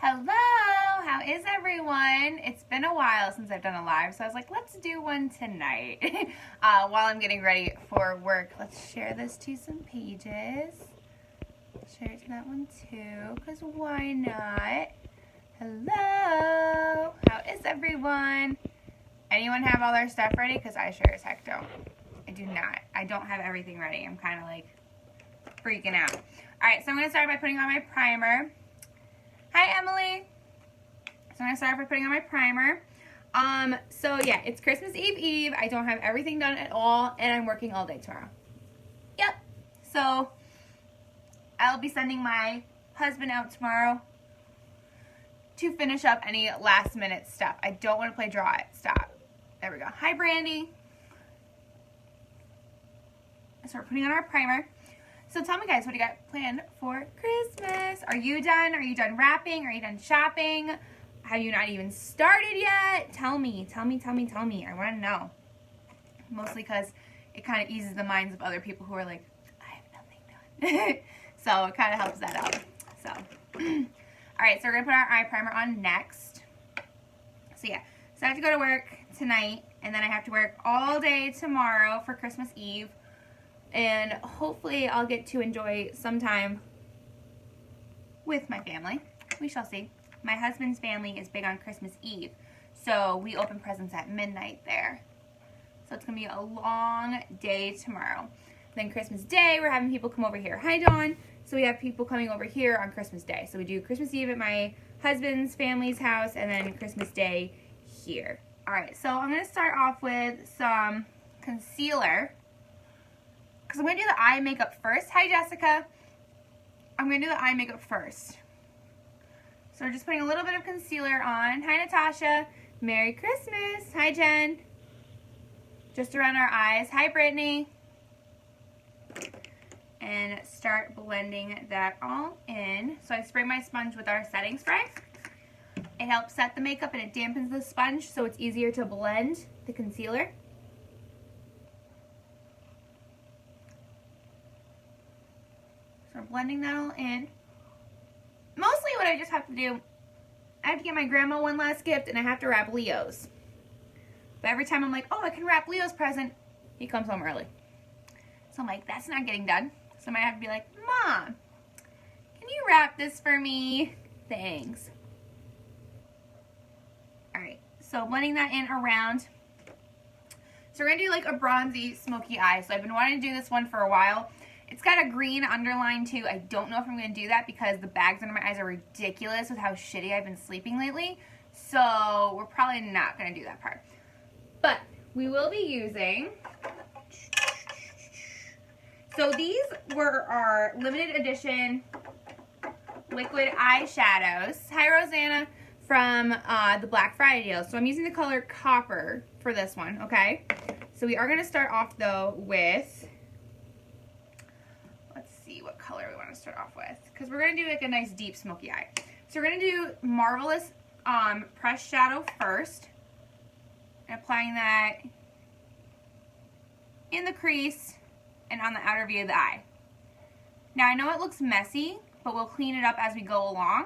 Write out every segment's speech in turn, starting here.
Hello, how is everyone? It's been a while since I've done a live, so I was like, let's do one tonight. While I'm getting ready for work, let's share this to some pages. Share it to that one too, because why not? Hello, how is everyone? Anyone have all their stuff ready? Because I sure as heck don't. I do not. I don't have everything ready. I'm kind of like freaking out. All right, so I'm going to start by putting on my primer. Hi, Emily. So I'm going to start by putting on my primer. So yeah, it's Christmas Eve. I don't have everything done at all, and I'm working all day tomorrow. Yep. So I'll be sending my husband out tomorrow to finish up any last minute stuff. I don't want to play draw it. Stop. There we go. Hi, Brandy. So we're putting on our primer. So tell me, guys, what do you got planned for Christmas? Are you done? Are you done wrapping? Are you done shopping? Have you not even started yet? Tell me. I want to know. Mostly because it kind of eases the minds of other people who are like, I have nothing done. So it kind of helps that out. So, all right, so we're going to put our eye primer on next. So yeah, so I have to go to work tonight, and then I have to work all day tomorrow for Christmas Eve. And hopefully I'll get to enjoy some time with my family. We shall see. My husband's family is big on Christmas Eve, so we open presents at midnight there. So it's going to be a long day tomorrow. Then Christmas Day, we're having people come over here. Hi, Dawn. So we have people coming over here on Christmas Day. So we do Christmas Eve at my husband's family's house, and then Christmas Day here. All right, so I'm going to start off with some concealer, because I'm going to do the eye makeup first. Hi, Jessica. I'm going to do the eye makeup first. So we're just putting a little bit of concealer on. Hi, Natasha. Merry Christmas. Hi, Jen. Just around our eyes. Hi, Brittany. And start blending that all in. So I spray my sponge with our setting spray. It helps set the makeup and it dampens the sponge, so it's easier to blend the concealer. So we're blending that all in. Mostly what I just have to do, I have to get my grandma one last gift, and I have to wrap Leo's. But every time I'm like, oh, I can wrap Leo's present, he comes home early. So I'm like, that's not getting done. So I might have to be like, Mom, can you wrap this for me? Thanks. All right, so blending that in around. So we're going to do like a bronzy smoky eye. So I've been wanting to do this one for a while. It's got a green underline too. I don't know if I'm going to do that because the bags under my eyes are ridiculous with how shitty I've been sleeping lately. So we're probably not going to do that part. But we will be using... So these were our limited edition liquid eyeshadows. Hi, Rosanna, from the Black Friday deal. So I'm using the color Copper for this one, okay? So we are going to start off, though, with... Let's see what color we want to start off with, because we're going to do like a nice deep smoky eye. So we're going to do Marvelous Pressed Shadow first. And applying that in the crease and on the outer V of the eye. Now I know it looks messy, but we'll clean it up as we go along.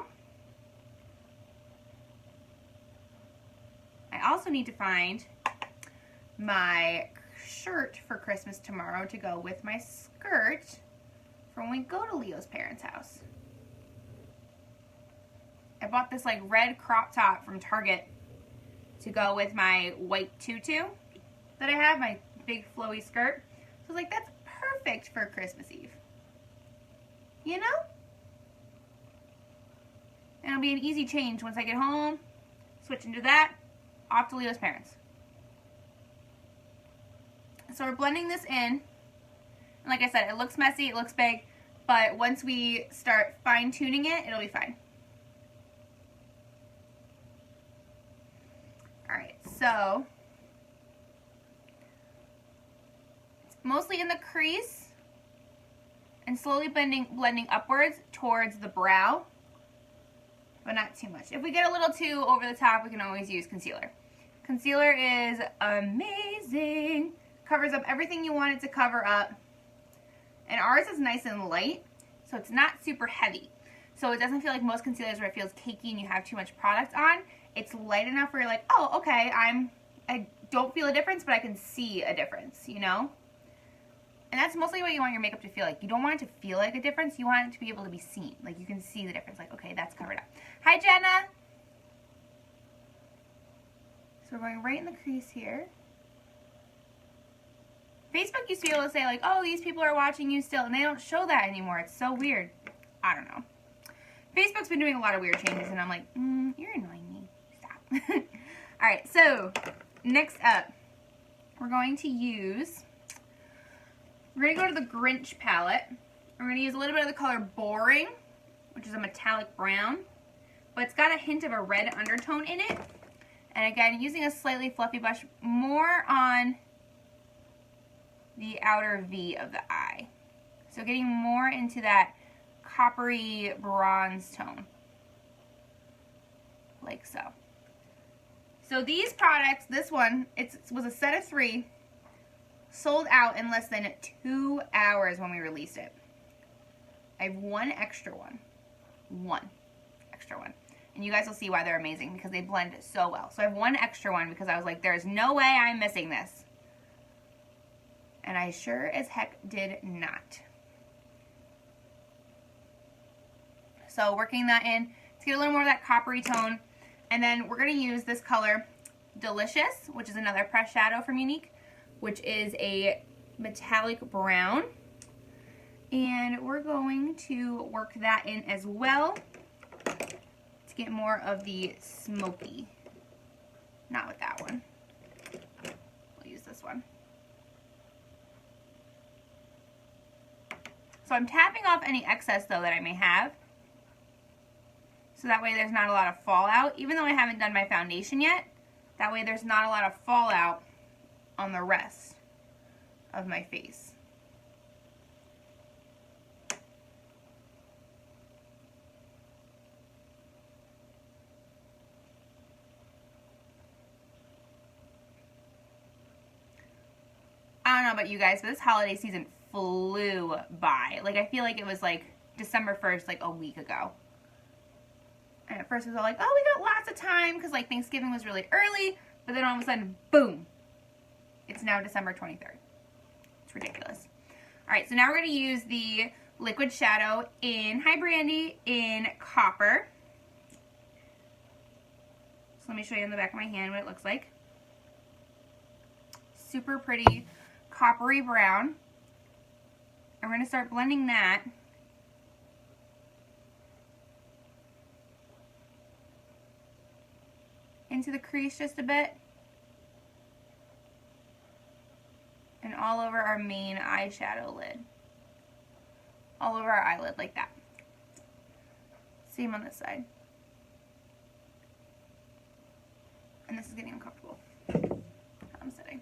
I also need to find my shirt for Christmas tomorrow to go with my skirt for when we go to Leo's parents' house. I bought this like red crop top from Target to go with my white tutu that I have, my big flowy skirt. So I was like, that's perfect for Christmas Eve. You know? And it'll be an easy change once I get home. Switch into that, off to Leo's parents. So we're blending this in. And like I said, it looks messy, it looks big, but once we start fine-tuning it, it'll be fine. Alright, so it's mostly in the crease and slowly blending upwards towards the brow, but not too much. If we get a little too over the top, we can always use concealer. Concealer is amazing. Covers up everything you want it to cover up. And ours is nice and light, so it's not super heavy. So it doesn't feel like most concealers where it feels cakey and you have too much product on. It's light enough where you're like, oh, okay, I don't feel a difference, but I can see a difference, you know? And that's mostly what you want your makeup to feel like. You don't want it to feel like a difference. You want it to be able to be seen. Like, you can see the difference. Like, okay, that's covered up. Hi, Jenna. So we're going right in the crease here. Facebook used to be able to say, like, oh, these people are watching you still. And they don't show that anymore. It's so weird. I don't know. Facebook's been doing a lot of weird changes. And I'm like, you're annoying me. Stop. All right, so next up, we're going to use... We're going to go to the Grinch palette. We're going to use a little bit of the color Boring, which is a metallic brown. But it's got a hint of a red undertone in it. And again, using a slightly fluffy brush more on the outer V of the eye. So getting more into that coppery bronze tone. Like so. So these products, this one, it was a set of 3. Sold out in less than 2 hours when we released it. I have one extra one. One extra one. And you guys will see why they're amazing because they blend so well. So I have one extra one because I was like, there's no way I'm missing this. And I sure as heck did not. So working that in to get a little more of that coppery tone. And then we're going to use this color, Delicious, which is another pressed shadow from Younique, which is a metallic brown. And we're going to work that in as well to get more of the smoky. Not with that one. We'll use this one. So I'm tapping off any excess though that I may have. So that way there's not a lot of fallout. Even though I haven't done my foundation yet, that way there's not a lot of fallout on the rest of my face. I don't know about you guys, but this holiday season flew by. Like, I feel like it was like December 1st, like a week ago. And at first it was all like, oh, we got lots of time because like Thanksgiving was really early, but then all of a sudden, boom, it's now December 23rd. It's ridiculous. All right, so now we're going to use the liquid shadow in Hi Brandy in Copper. So let me show you on the back of my hand what it looks like. Super pretty coppery brown. And we're going to start blending that into the crease just a bit. And all over our main eyeshadow lid. All over our eyelid like that. Same on this side. And this is getting uncomfortable. I'm sitting.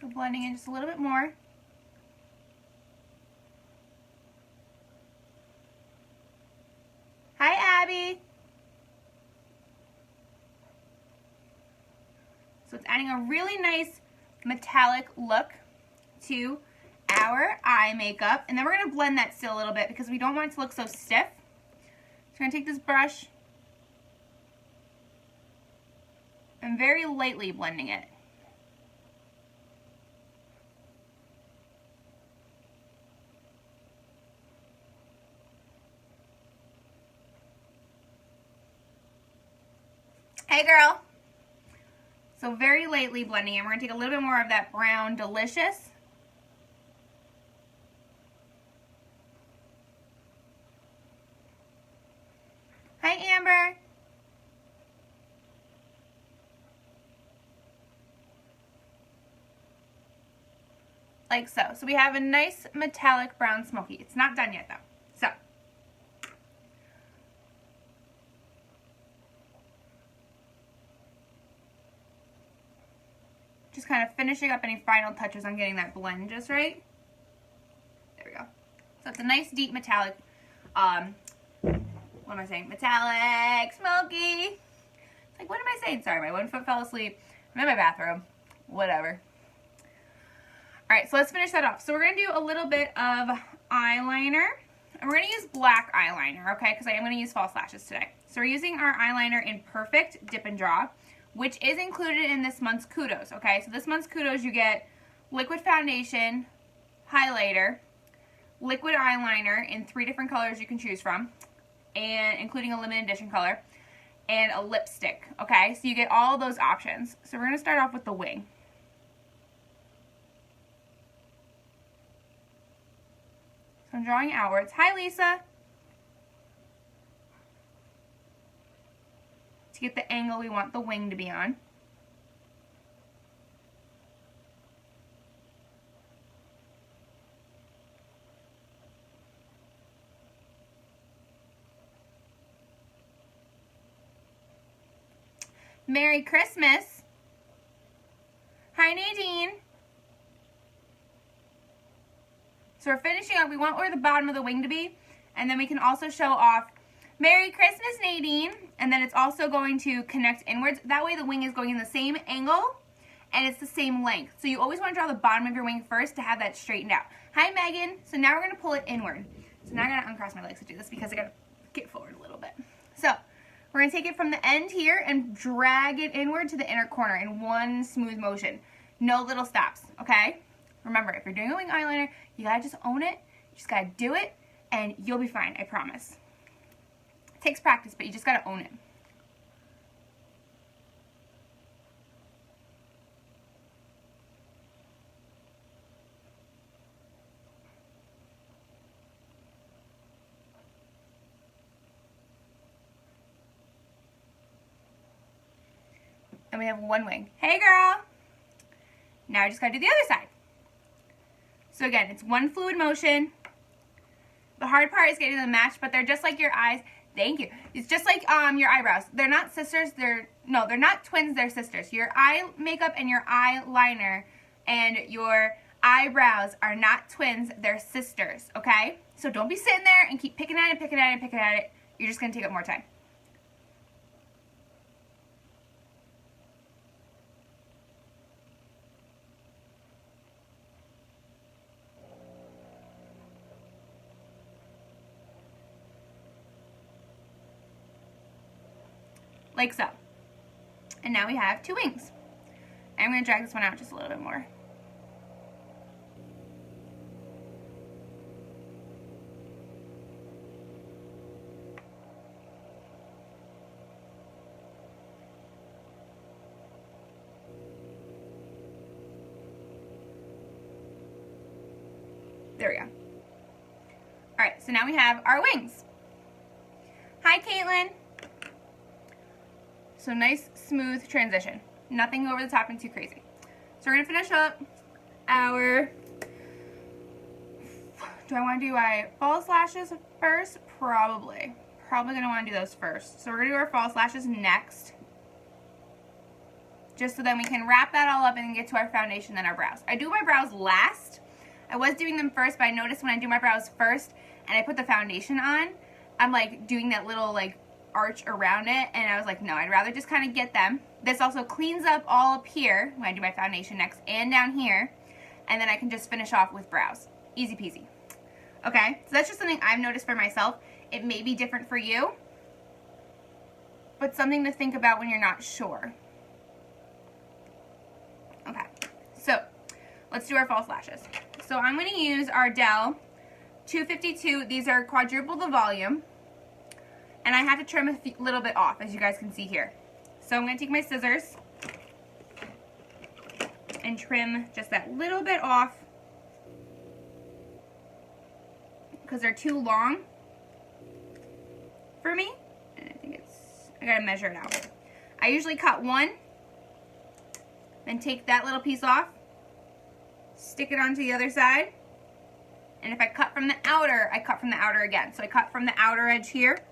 So blending in just a little bit more. Hi, Abby. So it's adding a really nice metallic look to our eye makeup. And then we're going to blend that still a little bit because we don't want it to look so stiff. So I'm going to take this brush and very lightly blending it. Hey girl. So very lightly blending it. We're going to take a little bit more of that brown Delicious. Hi Amber. Like so. So we have a nice metallic brown smoky. It's not done yet though. So. Just kind of finishing up any final touches on getting that blend just right. There we go. So it's a nice deep metallic what am I saying? Metallic, smoky. It's like, what am I saying? Sorry, my one foot fell asleep. I'm in my bathroom. Whatever. Alright, so let's finish that off. So we're going to do a little bit of eyeliner. And we're going to use black eyeliner, okay? Because I am going to use false lashes today. So we're using our eyeliner in Perfect Dip and Draw, which is included in this month's Kudos, okay? So this month's Kudos, you get liquid foundation, highlighter, liquid eyeliner in 3 different colors you can choose from, and including a limited edition color, and a lipstick, okay? So you get all those options. So we're going to start off with the wing. So I'm drawing outwards. Hi, Lisa. To get the angle we want the wing to be on. Merry Christmas. Hi, Nadine. So we're finishing up. We want where the bottom of the wing to be. And then we can also show off Merry Christmas, Nadine. And then it's also going to connect inwards. That way the wing is going in the same angle and it's the same length. So you always want to draw the bottom of your wing first to have that straightened out. Hi, Megan. So now we're going to pull it inward. So now I'm going to uncross my legs to do this because I got to get forward a little bit. So we're going to take it from the end here and drag it inward to the inner corner in one smooth motion. No little stops, okay? Remember, if you're doing a wing eyeliner, you got to just own it. You just got to do it, and you'll be fine, I promise. It takes practice, but you just got to own it. And we have one wing. Hey, girl. Now I just got to do the other side. So again, it's one fluid motion. The hard part is getting them matched, but they're just like your eyes. Thank you. It's just like your eyebrows. They're not sisters. They're not twins. They're sisters. Your eye makeup and your eyeliner and your eyebrows are not twins. They're sisters, okay? So don't be sitting there and keep picking at it, picking at it, picking at it. You're just going to take up more time. Like so. And now we have 2 wings. I'm going to drag this one out just a little bit more. There we go. Alright, so now we have our wings. Hi, Caitlin. So nice, smooth transition. Nothing over the top and too crazy. So we're going to finish up our... Do I want to do my false lashes first? Probably. Probably going to want to do those first. So we're going to do our false lashes next. Just so then we can wrap that all up and get to our foundation and our brows. I do my brows last. I was doing them first, but I noticed when I do my brows first and I put the foundation on, I'm like doing that little like arch around it, and I was like, no, I'd rather just kind of get them. This also cleans up all up here when I do my foundation next and down here, and then I can just finish off with brows. Easy peasy. Okay, so that's just something I've noticed for myself. It may be different for you, but something to think about when you're not sure. Okay, so let's do our false lashes. So I'm going to use our Dell 252. These are quadruple the volume. And I have to trim a little bit off, as you guys can see here. So I'm going to take my scissors and trim just that little bit off because they're too long for me. And I think I got to measure it out. I usually cut one, then take that little piece off, stick it onto the other side. And if I cut from the outer, I cut from the outer again. So I cut from the outer edge here.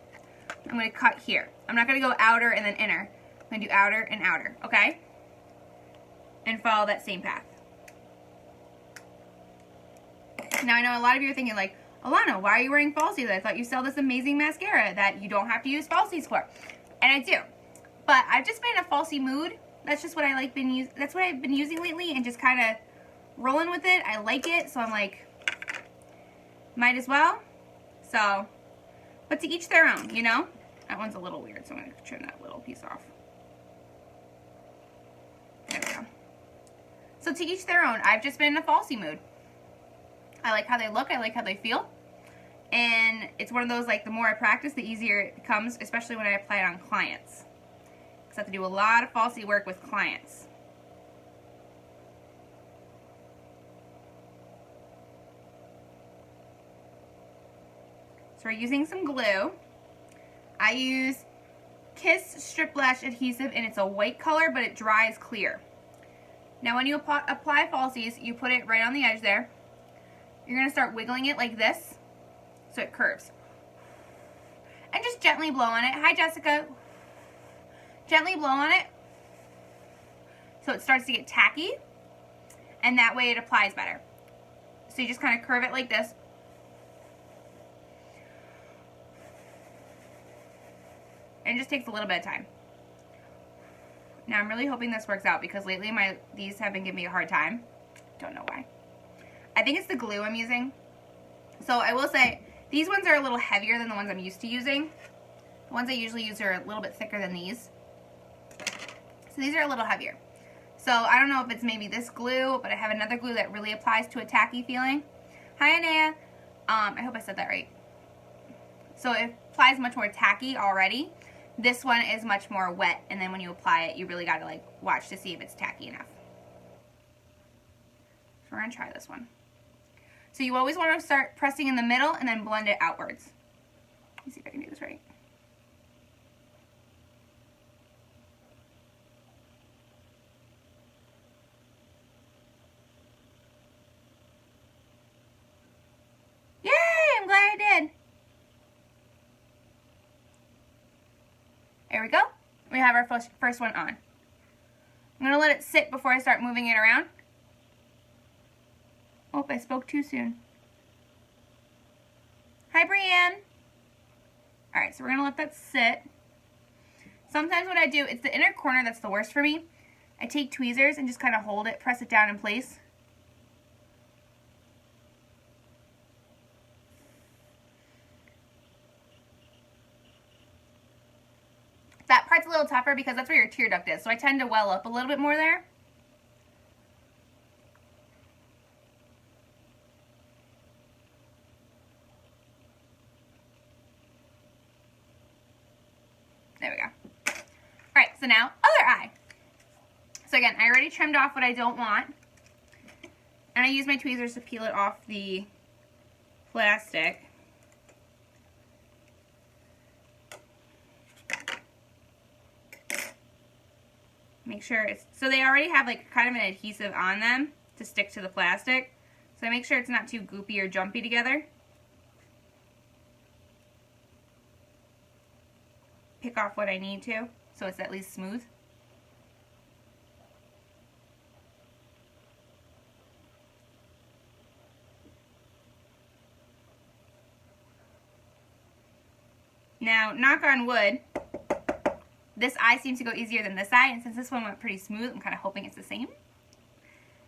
I'm going to cut here. I'm not going to go outer and then inner. I'm going to do outer and outer, okay? And follow that same path. Now I know a lot of you are thinking like, Alanna, why are you wearing falsies? I thought you sell this amazing mascara that you don't have to use falsies for. And I do. But I've just been in a falsie mood. That's just what I like that's what I've been using lately, and just kind of rolling with it. I like it, so I'm like, might as well. So, but to each their own, you know? That one's a little weird, so I'm going to trim that little piece off. There we go. So to each their own. I've just been in a falsie mood. I like how they look. I like how they feel. And it's one of those, like, the more I practice, the easier it becomes, especially when I apply it on clients. Because I have to do a lot of falsie work with clients. So we're using some glue. I use Kiss Strip Lash Adhesive, and it's a white color, but it dries clear. Now when you apply falsies, you put it right on the edge there. You're going to start wiggling it like this, so it curves. And just gently blow on it. Hi, Jessica. Gently blow on it, so it starts to get tacky, and that way it applies better. So you just kind of curve it like this. And it just takes a little bit of time. Now I'm really hoping this works out, because lately these have been giving me a hard time. Don't know why. I think it's the glue I'm using. So I will say, these ones are a little heavier than the ones I'm used to using. The ones I usually use are a little bit thicker than these. So these are a little heavier. So I don't know if it's maybe this glue, but I have another glue that really applies to a tacky feeling. Hi, Anaya. I hope I said that right. So it applies much more tacky already. This one is much more wet, and then when you apply it, you really got to like watch to see if it's tacky enough. So we're going to try this one. So you always want to start pressing in the middle and then blend it outwards. Let me see if I can do this right. Yay! I'm glad I did. There we go. We have our first one on. I'm going to let it sit before I start moving it around. Oh, I spoke too soon. Hi, Brienne. Alright, so we're going to let that sit. Sometimes what I do, it's the inner corner that's the worst for me. I take tweezers and just kind of hold it, press it down in place. That part's a little tougher because that's where your tear duct is, so I tend to well up a little bit more there. There we go. Alright, so now, other eye. So again, I already trimmed off what I don't want. And I use my tweezers to peel it off the plastic. Make sure it's, so they already have like kind of an adhesive on them to stick to the plastic. So I make sure it's not too goopy or jumpy together. Pick off what I need to, so it's at least smooth. Now, knock on wood, this eye seems to go easier than this eye, and since this one went pretty smooth, I'm kind of hoping it's the same.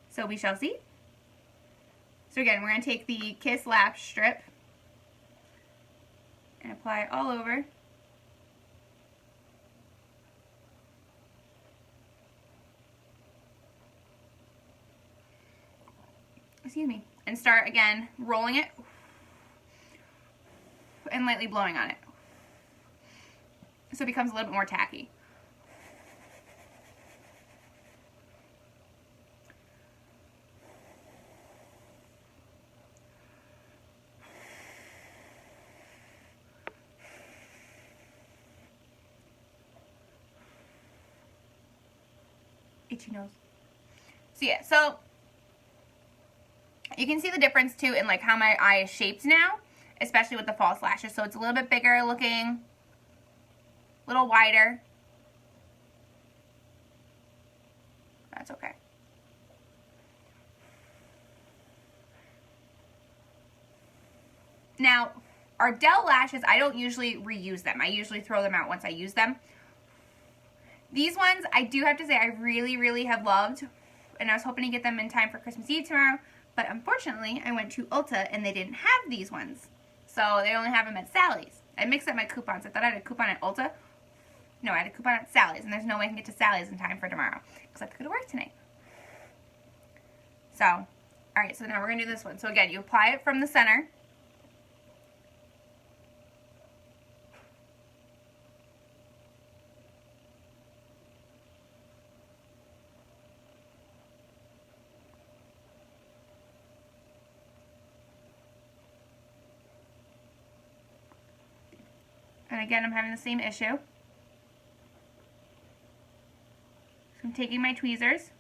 So we shall see. So again, we're going to take the Kiss Lash strip and apply it all over. Excuse me. And start again rolling it and lightly blowing on it. So it becomes a little bit more tacky. Itchy nose. So yeah, so you can see the difference too in like how my eye is shaped now, especially with the false lashes. So it's a little bit bigger looking, a little wider. That's okay. Now, Ardell lashes, I don't usually reuse them. I usually throw them out once I use them. These ones, I do have to say, I really, really have loved, and I was hoping to get them in time for Christmas Eve tomorrow, but unfortunately, I went to Ulta, and they didn't have these ones. So they only have them at Sally's. I mixed up my coupons. I thought I had a coupon at Ulta. No, I had a coupon at Sally's, and there's no way I can get to Sally's in time for tomorrow, because I have to go to work tonight. So, alright, so now we're going to do this one. So again, you apply it from the center. And again, I'm having the same issue. So I'm taking my tweezers.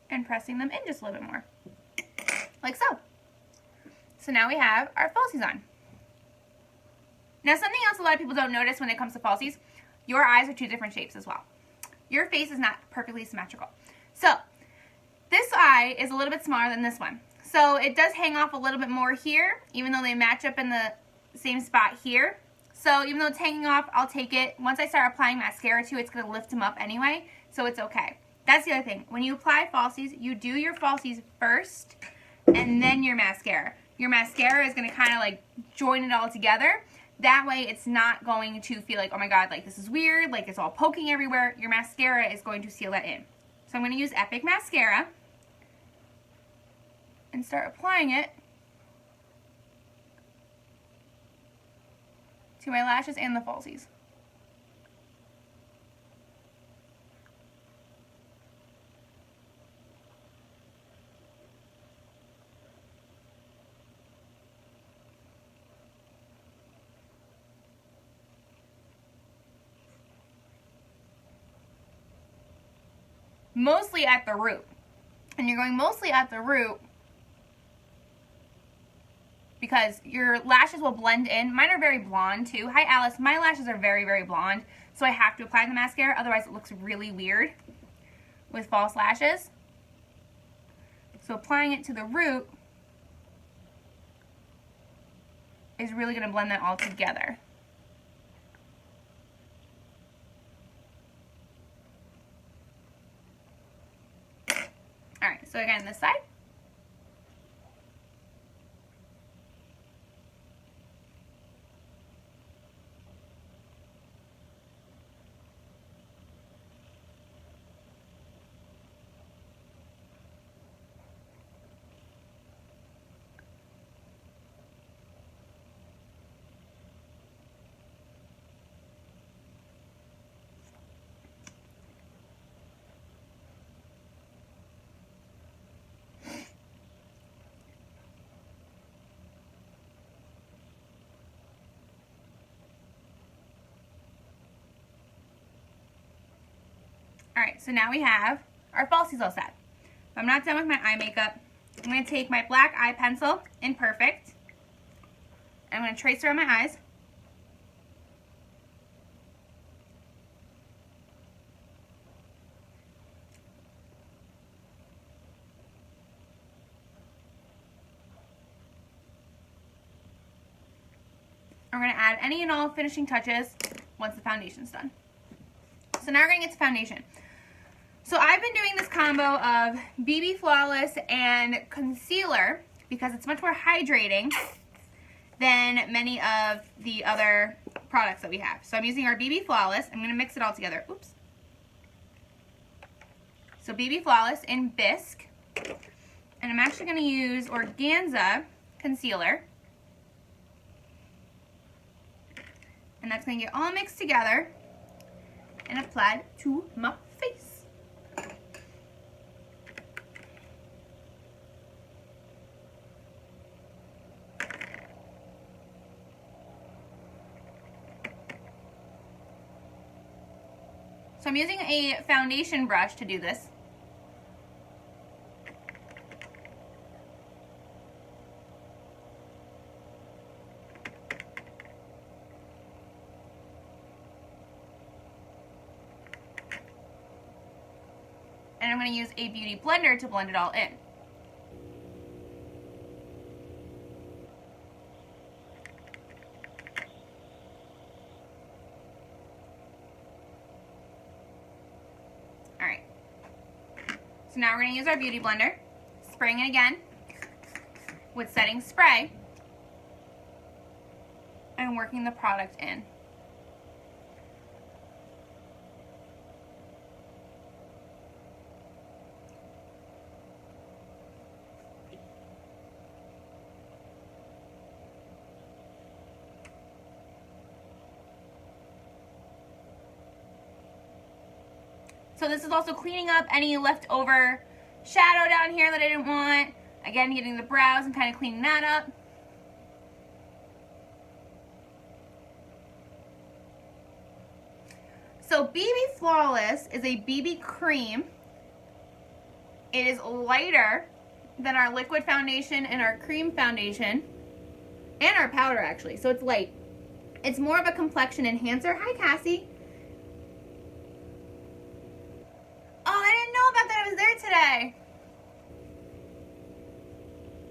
And pressing them in just a little bit more. Like so. So now we have our falsies on. Now something else a lot of people don't notice when it comes to falsies, your eyes are two different shapes as well. Your face is not perfectly symmetrical. So this eye is a little bit smaller than this one. So it does hang off a little bit more here, even though they match up in the same spot here. So even though it's hanging off, I'll take it. Once I start applying mascara to it, it's going to lift them up anyway, so it's okay. That's the other thing. When you apply falsies, you do your falsies first and then your mascara. Your mascara is going to kind of like join it all together. That way it's not going to feel like, oh my god, like this is weird, like it's all poking everywhere. Your mascara is going to seal that in. So I'm going to use Epic Mascara and start applying it to my lashes and the falsies. Mostly at the root. And you're going mostly at the root because your lashes will blend in. Mine are very blonde too. Hi Alice, my lashes are very, very blonde, so I have to apply the mascara, otherwise it looks really weird with false lashes. So applying it to the root is really going to blend that all together. Alright, so again, this side. Alright, so now we have our falsies all set. I'm not done with my eye makeup. I'm going to take my black eye pencil in Perfect. And I'm going to trace around my eyes. I'm going to add any and all finishing touches once the foundation's done. So now we're going to get to foundation. So I've been doing this combo of BB Flawless and concealer because it's much more hydrating than many of the other products that we have. So I'm using our BB Flawless. I'm going to mix it all together. Oops. So BB Flawless in Bisque. And I'm actually going to use Organza concealer. And that's going to get all mixed together and applied to my face. So I'm using a foundation brush to do this. And I'm going to use a beauty blender to blend it all in. Alright. So now we're going to use our beauty blender, spraying it again with setting spray, and working the product in. So this is also cleaning up any leftover shadow down here that I didn't want. Again, getting the brows and kind of cleaning that up. So BB Flawless is a BB cream. It is lighter than our liquid foundation and our cream foundation. And our powder, actually. So it's light. It's more of a complexion enhancer. Hi, Cassie. Oh, I didn't know about that. I was there today.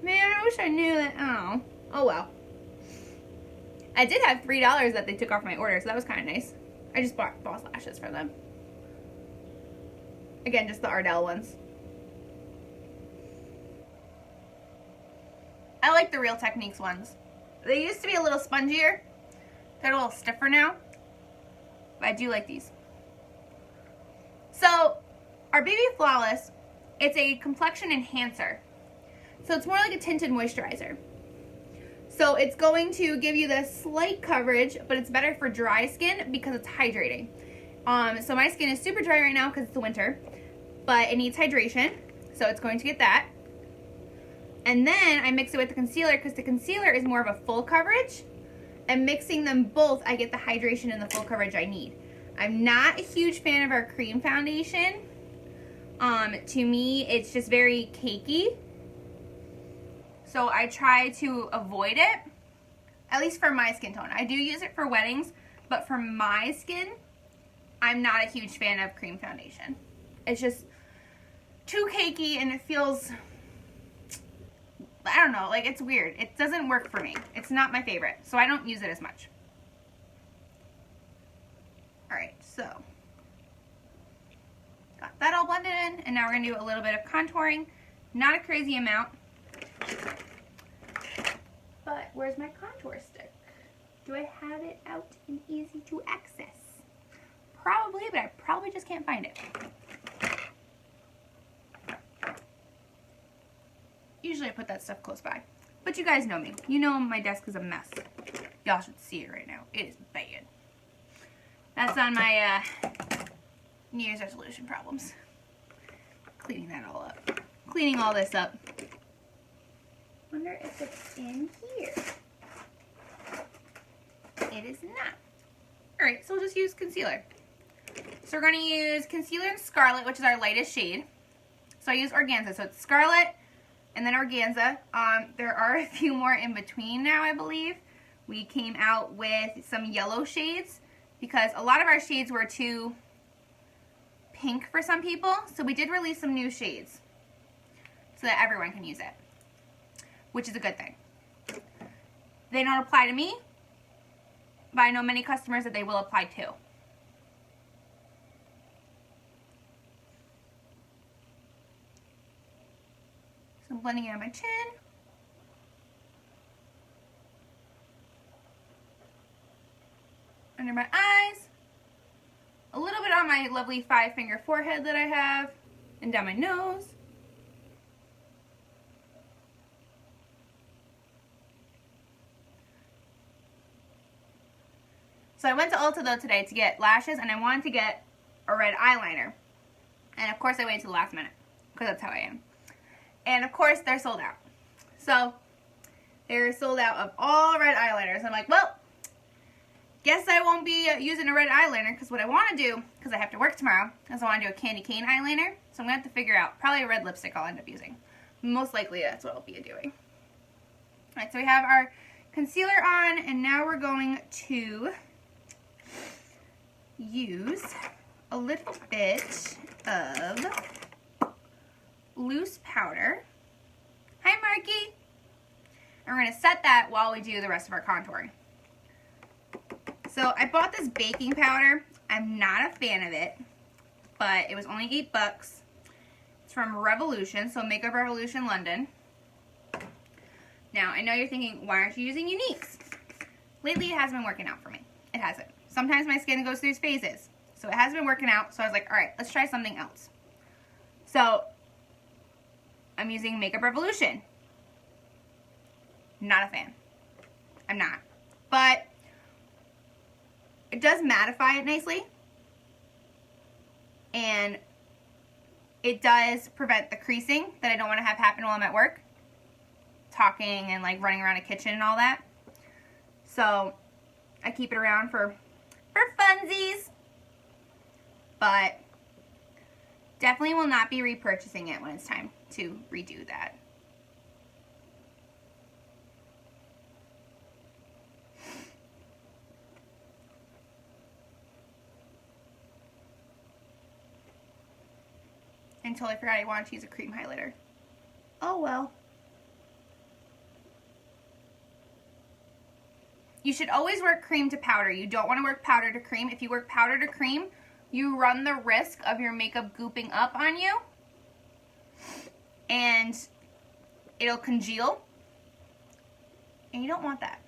Man, I wish I knew that. Oh. Oh, well. I did have $3 that they took off my order, so that was kind of nice. I just bought false lashes for them. Again, just the Ardell ones. I like the Real Techniques ones. They used to be a little spongier. They're a little stiffer now. But I do like these. So, our BB Flawless, it's a complexion enhancer. So it's more like a tinted moisturizer. So it's going to give you the slight coverage, but it's better for dry skin because it's hydrating. So my skin is super dry right now because it's the winter, but it needs hydration. So it's going to get that. And then I mix it with the concealer because the concealer is more of a full coverage. And mixing them both, I get the hydration and the full coverage I need. I'm not a huge fan of our cream foundation. To me, it's just very cakey. So I try to avoid it, at least for my skin tone. I do use it for weddings, but for my skin, I'm not a huge fan of cream foundation. It's just too cakey and it feels, I don't know, like it's weird. It doesn't work for me. It's not my favorite, so I don't use it as much. Alright, so got that all blended in, and now we're going to do a little bit of contouring. Not a crazy amount. But where's my contour stick? Do I have it out and easy to access? Probably, but I probably just can't find it. Usually I put that stuff close by. But you guys know me. You know my desk is a mess. Y'all should see it right now. It is bad. That's on my New Year's resolution problems. Cleaning that all up. Cleaning all this up. Wonder if it's in here. It is not. Alright, so we'll just use concealer. So we're going to use concealer in Scarlet, which is our lightest shade. So I use Organza. So it's Scarlet and then Organza. There are a few more in between now, I believe. We came out with some yellow shades because a lot of our shades were too pink for some people. So we did release some new shades so that everyone can use it, which is a good thing. They don't apply to me, but I know many customers that they will apply to. So I'm blending it on my chin. Under my eyes. A little bit on my lovely 5-finger forehead that I have. And down my nose. So I went to Ulta though today to get lashes, and I wanted to get a red eyeliner. And of course I waited to the last minute, because that's how I am. And of course they're sold out. So they're sold out of all red eyeliners. I'm like, well, guess I won't be using a red eyeliner, because what I want to do, because I have to work tomorrow, is I want to do a candy cane eyeliner. So I'm going to have to figure out, probably a red lipstick I'll end up using. Most likely that's what I'll be doing. Alright, so we have our concealer on, and now we're going to use a little bit of loose powder. Hi, Marky. And we're going to set that while we do the rest of our contouring. So I bought this baking powder. I'm not a fan of it, but it was only $8. It's from Revolution, so Makeup Revolution London. Now, I know you're thinking, why aren't you using Younique's? Lately, it hasn't been working out for me. It hasn't. Sometimes my skin goes through phases. So it hasn't been working out, so I was like, all right, let's try something else. So I'm using Makeup Revolution. Not a fan. I'm not. But it does mattify it nicely. And it does prevent the creasing that I don't want to have happen while I'm at work. Talking and like running around a kitchen and all that. So I keep it around for funsies. But definitely will not be repurchasing it when it's time to redo that. Until I forgot I wanted to use a cream highlighter. Oh well. You should always work cream to powder. You don't want to work powder to cream. If you work powder to cream, you run the risk of your makeup gooping up on you. And it'll congeal. And you don't want that.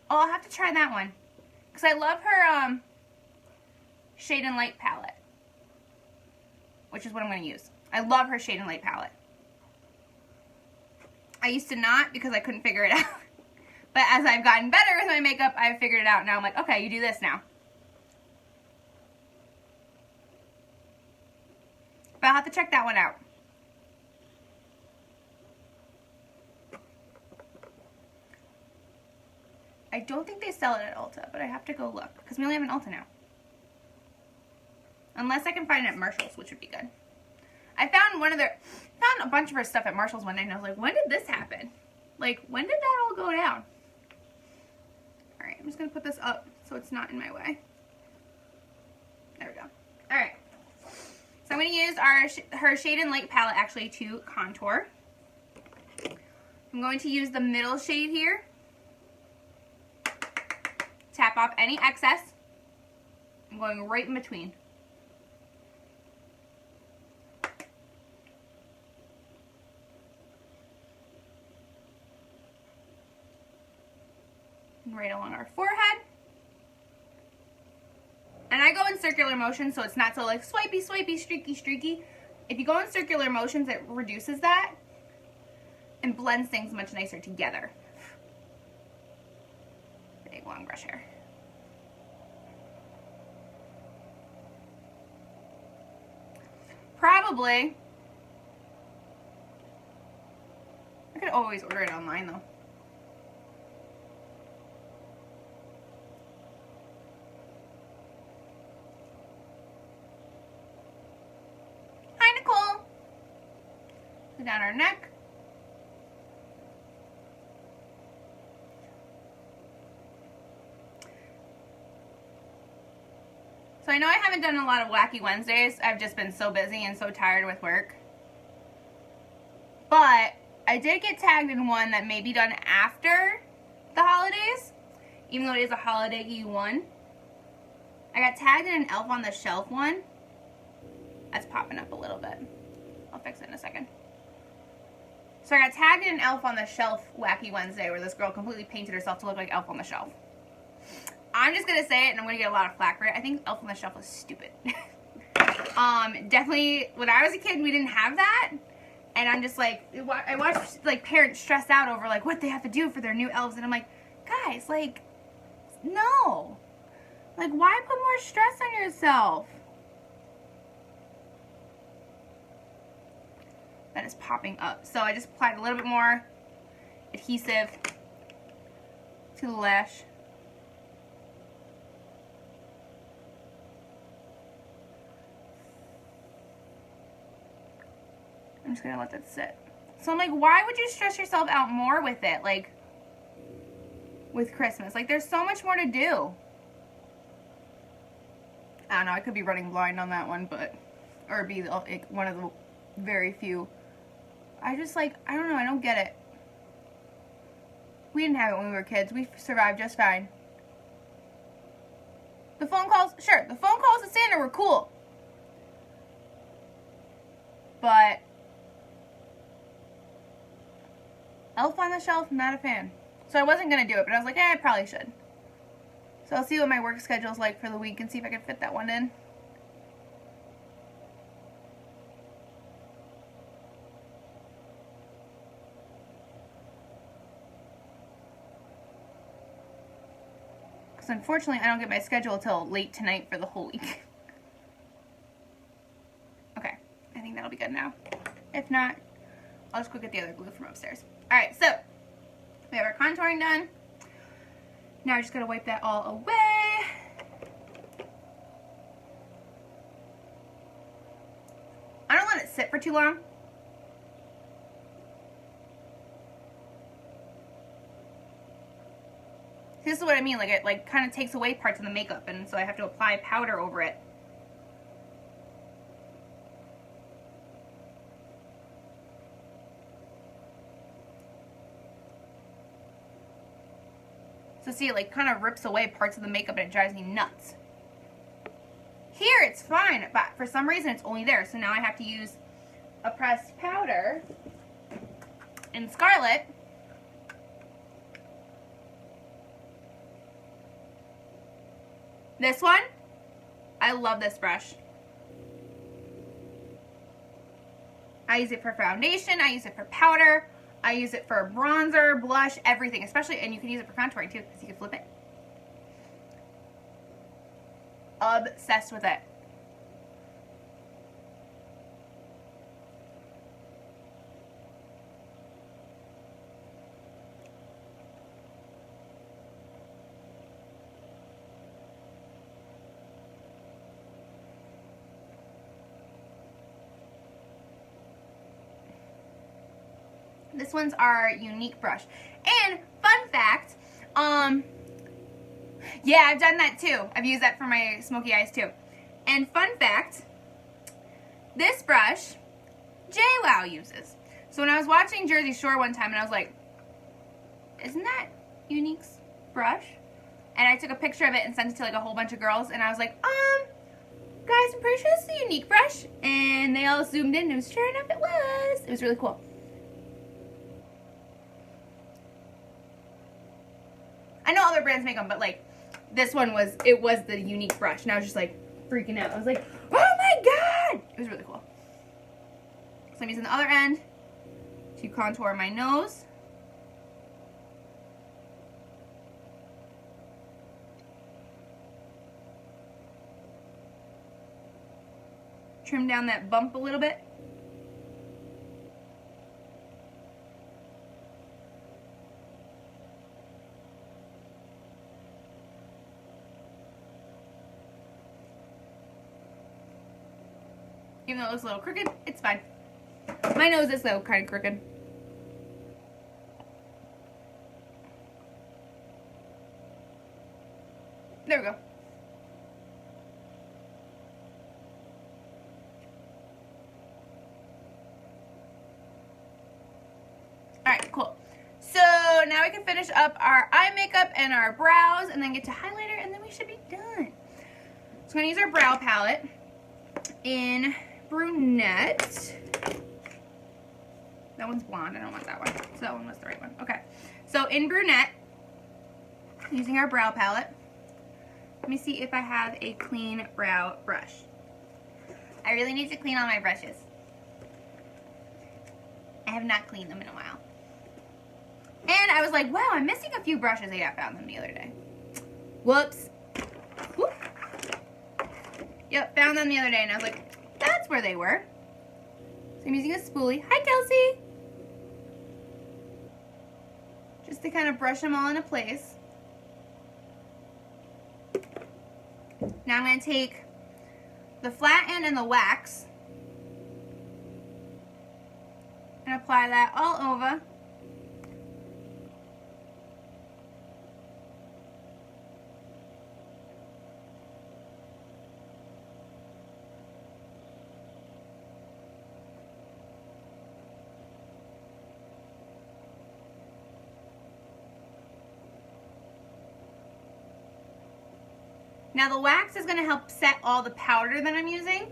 Oh, I'll have to try that one. Because I love her Shade and Light palette. Which is what I'm going to use. I love her Shade and Light palette. I used to not because I couldn't figure it out. But as I've gotten better with my makeup, I've figured it out. Now I'm like, okay, you do this now. But I'll have to check that one out. I don't think they sell it at Ulta, but I have to go look. Because we only have an Ulta now. Unless I can find it at Marshall's, which would be good. I found a bunch of her stuff at Marshall's one night, and I was like, when did this happen? Like, when did that all go down? Alright, I'm just going to put this up so it's not in my way. There we go. Alright. So I'm going to use her Shade and Light palette, actually, to contour. I'm going to use the middle shade here. Tap off any excess. I'm going right in between. Right along our forehead. And I go in circular motion, so it's not so like swipey, swipey, streaky, streaky. If you go in circular motions, it reduces that and blends things much nicer together. Big long brush hair. Probably. I could always order it online though. Down our neck. So I know I haven't done a lot of Wacky Wednesdays. I've just been so busy and so tired with work. But I did get tagged in one that may be done after the holidays, even though it is a holiday-y one. I got tagged in an Elf on the Shelf one. That's popping up a little bit. I'll fix it in a second. So I got tagged in an Elf on the Shelf Wacky Wednesday where this girl completely painted herself to look like Elf on the Shelf. I'm just going to say it and I'm going to get a lot of flack for it. I think Elf on the Shelf was stupid. Definitely, when I was a kid, we didn't have that. And I'm just like, I watched like parents stress out over like what they have to do for their new elves. And I'm like, guys, like, no. Like, why put more stress on yourself? That is popping up. So I just applied a little bit more adhesive to the lash. I'm just gonna let that sit. So I'm like, why would you stress yourself out more with it? Like, with Christmas. Like, there's so much more to do. I don't know, I could be running blind on that one, but or be like one of the very few. I just like, I don't know, I don't get it. We didn't have it when we were kids. We survived just fine. The phone calls, sure, the phone calls to Santa were cool. But Elf on the Shelf, not a fan. So I wasn't going to do it, but I was like, I probably should. So I'll see what my work schedule's like for the week and see if I can fit that one in. Because unfortunately, I don't get my schedule until late tonight for the whole week. Okay, I think that'll be good now. If not, I'll just go get the other glue from upstairs. Alright, so we have our contouring done. Now I just gotta wipe that all away. I don't let it sit for too long. This is what I mean, like it like kind of takes away parts of the makeup, and so I have to apply powder over it. So see, it like kind of rips away parts of the makeup and it drives me nuts. Here it's fine, but for some reason it's only there. So now I have to use a pressed powder in Scarlet. This one, I love this brush. I use it for foundation, I use it for powder, I use it for bronzer, blush, everything, especially, and you can use it for contouring too, because you can flip it. Obsessed with it. This one's our Younique brush. And fun fact, yeah, I've done that too. I've used that for my smoky eyes too. And fun fact, this brush, JWoww uses. So when I was watching Jersey Shore one time and I was like, isn't that Younique's brush? And I took a picture of it and sent it to like a whole bunch of girls and I was like, guys, I'm pretty sure it's the Younique brush. And they all zoomed in and sure enough it was. It was really cool. I know other brands make them, but like this one was the Younique brush, and I was just like freaking out. I was like, oh my god! It was really cool. So I'm using the other end to contour my nose. Trim down that bump a little bit. Even though it looks a little crooked, it's fine. My nose is though kind of crooked. There we go. Alright, cool. So now we can finish up our eye makeup and our brows and then get to highlighter and then we should be done. So I'm going to use our brow palette in Brunette. That one's blonde. I don't want that one. So that one was the right one. Okay. So in Brunette, using our brow palette, let me see if I have a clean brow brush. I really need to clean all my brushes. I have not cleaned them in a while. And I was like, wow, I'm missing a few brushes. I found them the other day. Whoops. Whoop. Yep, found them the other day and I was like, that's where they were. So I'm using a spoolie. Hi, Kelsey. Just to kind of brush them all into place. Now I'm going to take the flat end and the wax and apply that all over. Now the wax is going to help set all the powder that I'm using,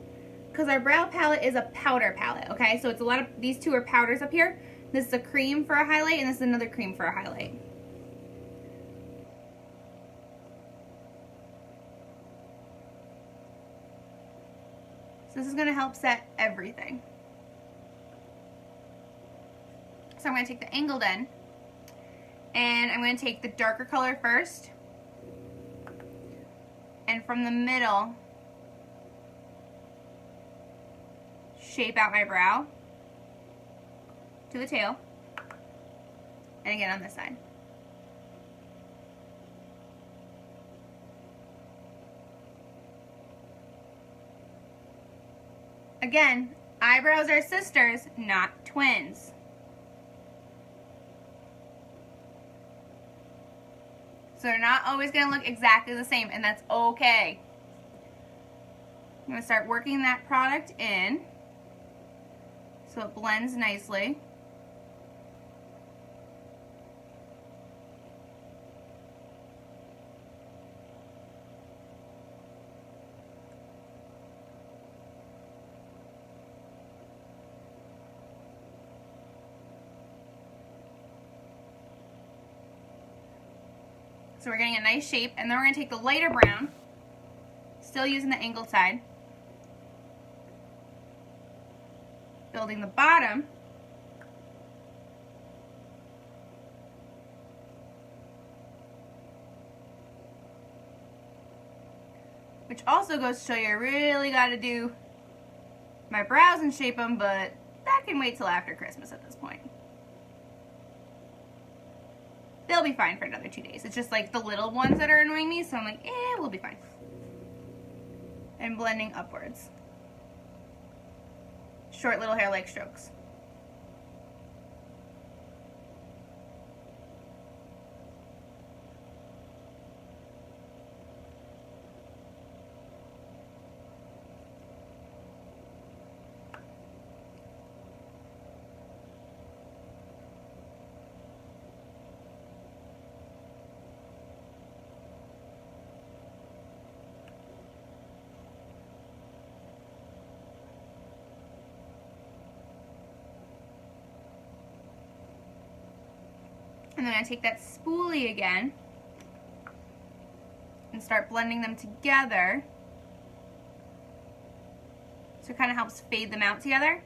because our brow palette is a powder palette, okay? So it's a lot of, these two are powders up here. This is a cream for a highlight, and this is another cream for a highlight. So this is going to help set everything. So I'm going to take the angled end, and I'm going to take the darker color first, and from the middle, shape out my brow to the tail, and again on this side. Again, eyebrows are sisters, not twins. So they're not always going to look exactly the same, and that's okay. I'm going to start working that product in so it blends nicely. So we're getting a nice shape, and then we're going to take the lighter brown, still using the angled side, building the bottom, which also goes to show you I really got to do my brows and shape them, but that can wait till after Christmas at this point. They'll be fine for another 2 days. It's just like the little ones that are annoying me, so I'm like, we'll be fine. And blending upwards. Short little hair-like strokes. And then I take that spoolie again and start blending them together. So it kind of helps fade them out together.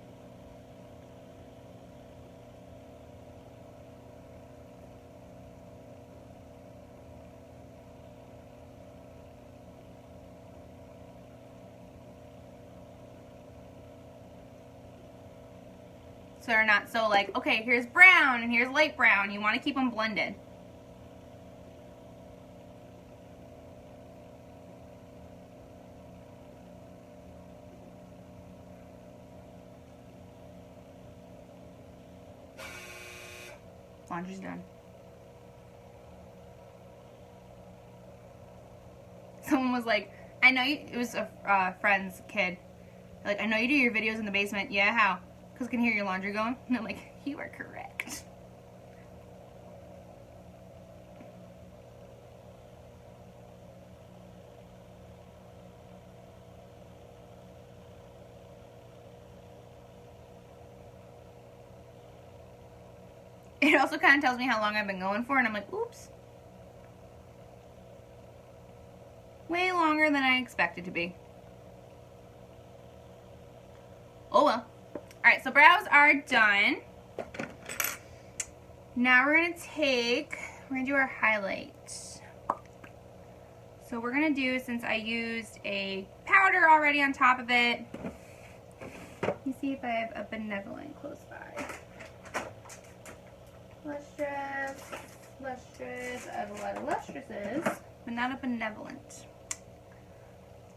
So they're not so like, okay, here's brown and here's light brown. You want to keep them blended. Laundry's done. Someone was like, I know you, it was a friend's kid. Like, I know you do your videos in the basement. Yeah, how? Because I can hear your laundry going. And I'm like, you are correct. It also kind of tells me how long I've been going for, and I'm like, oops. Way longer than I expected to be. Oh well. Alright, so brows are done. Now we're going to do our highlight. So we're going to do, since I used a powder already on top of it, let me see if I have a benevolent close by. Lustrous, I have a lot of lustresses, but not a benevolent.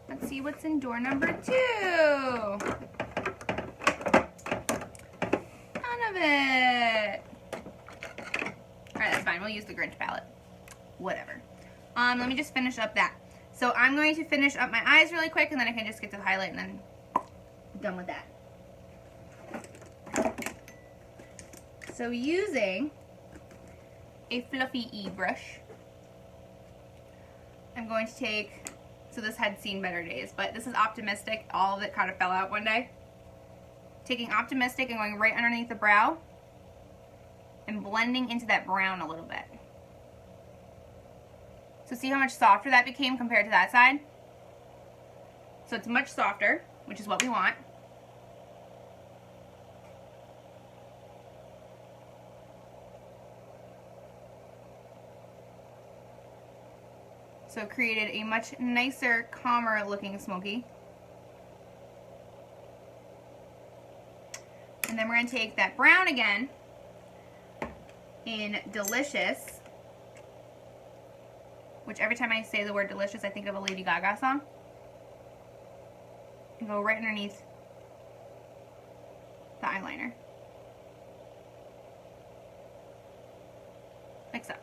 Let's see what's in door number 2. None of it. Alright, that's fine. We'll use the Grinch palette. Whatever. Let me just finish up that. So I'm going to finish up my eyes really quick, and then I can just get to the highlight, and then I'm done with that. So using a fluffy E brush, I'm going to take So this had seen better days, but this is Optimistic. All of it kind of fell out one day. Taking Optimistic and going right underneath the brow and blending into that brown a little bit. So see how much softer that became compared to that side? So it's much softer, which is what we want. So it created a much nicer, calmer looking smoky. And then we're going to take that brown again in Delicious, which every time I say the word delicious, I think of a Lady Gaga song. And go right underneath the eyeliner. Like so.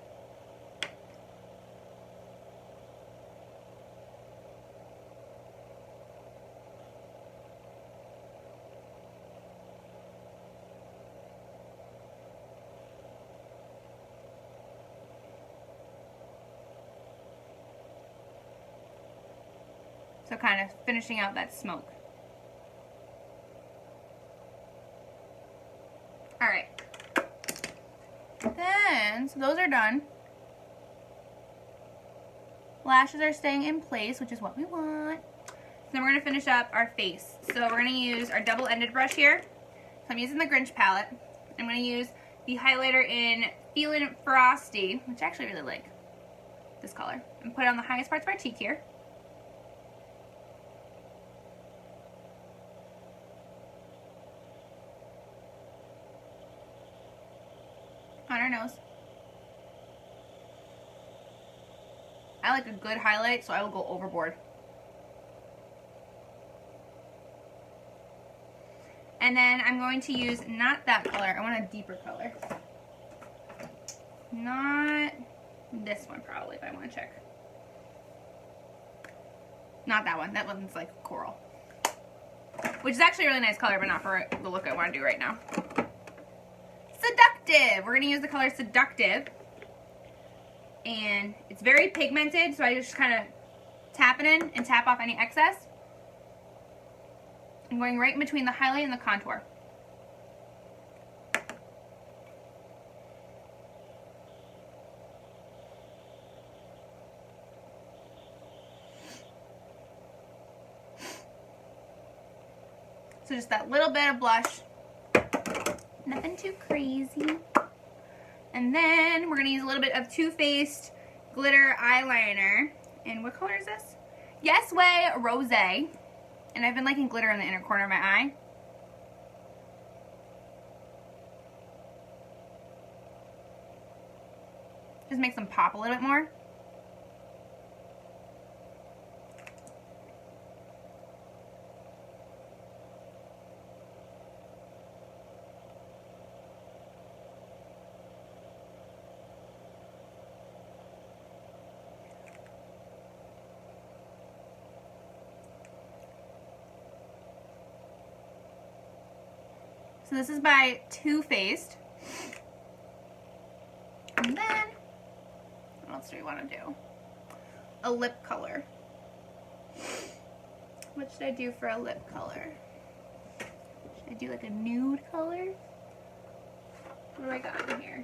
So kind of finishing out that smoke. Alright. Then, so those are done. Lashes are staying in place, which is what we want. Then we're going to finish up our face. So we're going to use our double-ended brush here. So I'm using the Grinch palette. I'm going to use the highlighter in Feelin' Frosty, which I actually really like this color, and put it on the highest parts of our cheek here. On our nose. I like a good highlight, so I will go overboard. And then I'm going to use not that color, I want a deeper color. Not this one probably, if I want to check. Not that one, that one's like coral. Which is actually a really nice color, but not for the look I want to do right now. Seductive! We're going to use the color Seductive. And it's very pigmented, so I just kind of tap it in and tap off any excess. I'm going right in between the highlight and the contour. So just that little bit of blush. Nothing too crazy. And then we're going to use a little bit of Too Faced glitter eyeliner. And what color is this? Yes Way Rosé. And I've been liking glitter in the inner corner of my eye. Just makes them pop a little bit more. So this is by Too Faced. And then, what else do we want to do? A lip color. What should I do for a lip color? Should I do like a nude color? What do I got in here?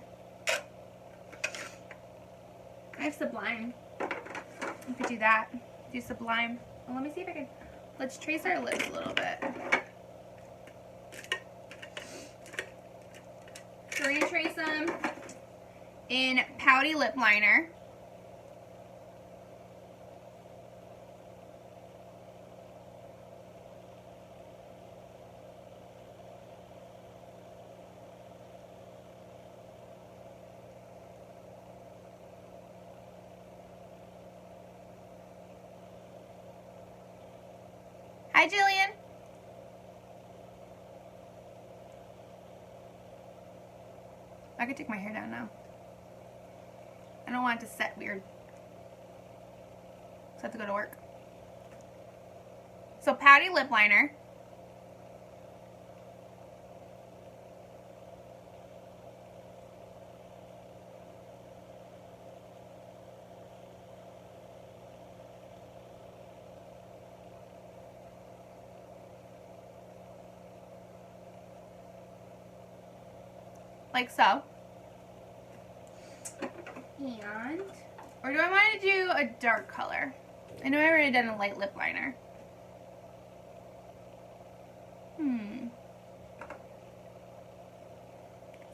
I have Sublime. We could do that. Do Sublime. Well, let me see if I can. Let's trace our lips a little bit. We're going to trace them in Pouty Lip Liner. Hi, Jillian. I could take my hair down now. I don't want it to set weird. So I have to go to work. So Pouty Lip Liner. like so. And, or do I want to do a dark color? I know I already done a light lip liner.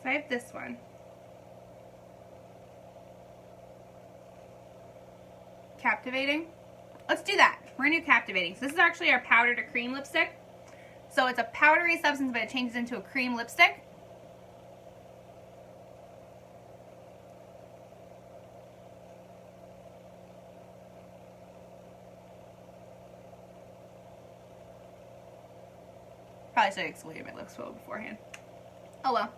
So I have this one. Captivating. Let's do that. We're gonna do Captivating. So this is actually our powder to cream lipstick. So it's a powdery substance, but it changes into a cream lipstick. Probably should have exfoliated my lips well beforehand. Oh well.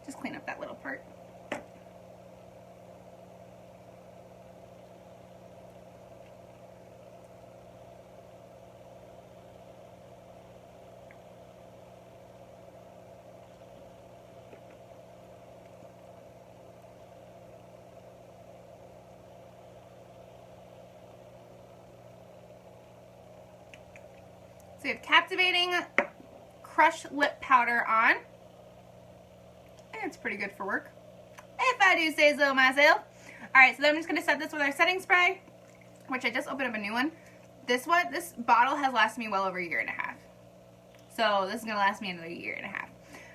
Just clean up that little part. So we have Captivating Crush Lip Powder on. It's pretty good for work, if I do say so myself. Alright, so then I'm just going to set this with our setting spray, which I just opened up a new one. This bottle has lasted me well over 1.5 years. So this is going to last me another 1.5 years.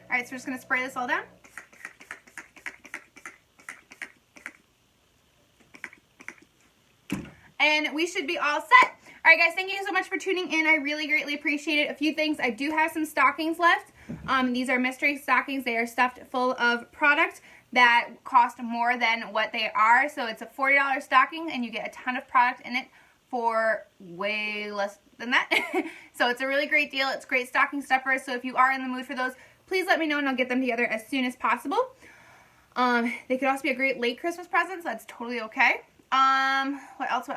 Alright, so we're just going to spray this all down. And we should be all set. Alright guys, thank you so much for tuning in. I really greatly appreciate it. A few things, I do have some stockings left. These are mystery stockings. They are stuffed full of product that cost more than what they are. So it's a $40 stocking and you get a ton of product in it for way less than that. So it's a really great deal. It's great stocking stuffers. So if you are in the mood for those, please let me know and I'll get them together as soon as possible. They could also be a great late Christmas present, so that's totally okay. What else?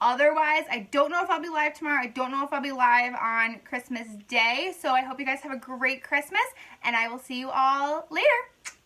Otherwise, I don't know if I'll be live tomorrow. I don't know if I'll be live on Christmas Day. So I hope you guys have a great Christmas, and I will see you all later.